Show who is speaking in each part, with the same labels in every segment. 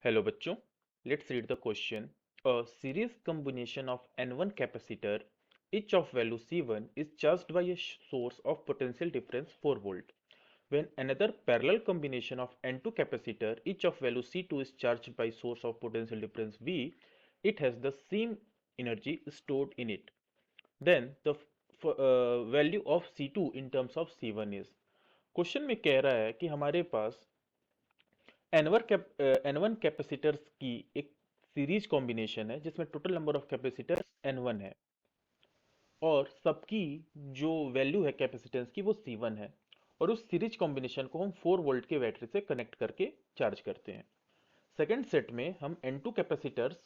Speaker 1: Hello बच्चों, let's read the question. A series combination of N1 capacitor, each of value C1 is charged by a source of potential difference 4 volt. When another parallel combination of N2 capacitor, each of value C2 is charged by source of potential difference V, it has the same energy stored in it. Then the value of C2 in terms of C1 is. Question में कह रहा है कि हमारे पास N1 capacitors की एक series combination है जिसमें total number of capacitors N1 है और सबकी जो वैल्यू है कैपेसिटेंस की वो C1 है और उस सीरीज कॉम्बिनेशन को हम 4 वोल्ट के बैटरी से कनेक्ट करके चार्ज करते हैं। सेकेंड सेट में हम N2 कैपेसिटर्स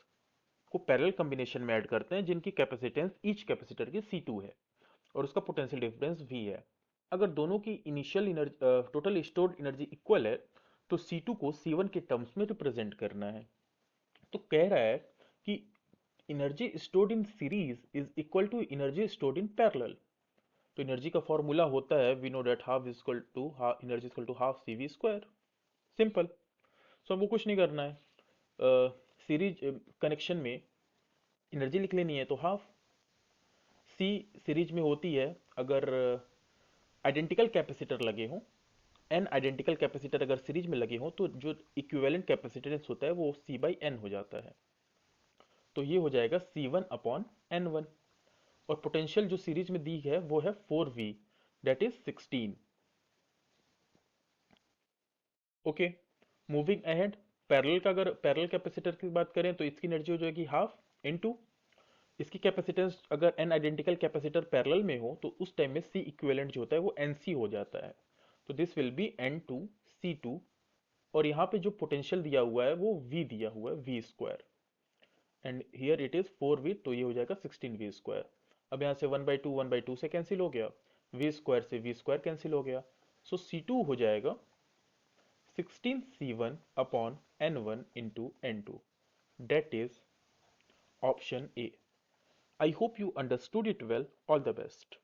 Speaker 1: को पैरेलल कॉम्बिनेशन में ऐड करते हैं जिनकी कैपेसिटेंस ईच कैपेसिटर की C2 है और उसका पोटेंशियल डिफरेंस V है। अगर दोनों की initial energy total stored energy equal है तो C2 को C1 के टर्म्स में रिप्रेजेंट करना है। तो कह रहा है कि energy stored in series is equal to energy stored in parallel. तो एनर्जी का फॉर्मूला होता है we know that half is equal to energy equal to half C V square. Simple. So हमको कुछ नहीं करना है, सीरीज कनेक्शन में एनर्जी लिख लेनी है तो हाफ सी सीरीज में होती है अगर आइडेंटिकल कैपेसिटर लगे हों, एन आइडेंटिकल कैपेसिटर अगर सीरीज में लगे हों तो जो इक्विवेलेंट कैपेसिटेंस होता है वो सी बाई एन हो जाता है। तो ये हो जाएगा C1 अपॉन N1 और पोटेंशियल जो सीरीज में दी है वो है 4V that is 16। Okay, moving ahead. Parallel का अगर पैरेलल कैपेसिटर की बात करें तो इसकी एनर्जी हो जाएगी हाफ इनटू इसकी कैपेसिटेंस। अगर एन आइडेंटिकल कैपेसिटर पैरेलल में हो तो उस टाइम में सी इक्विवेलेंट जो होता है वो एन सी हो जाता है। तो दिस विल बी N2C2 और यहाँ पे जो पोटेंशियल दिया हुआ है वो V दिया हुआ है V square and here it is 4V तो ये हो जाएगा 16V स्क्वायर। अब यहाँ से 1/2 से कैंसिल हो गया, V स्क्वायर से V स्क्वायर कैंसिल हो गया। सो C2 हो जाएगा 16C1 upon N1 into N2 that is option A. I hope you understood it well. All the best.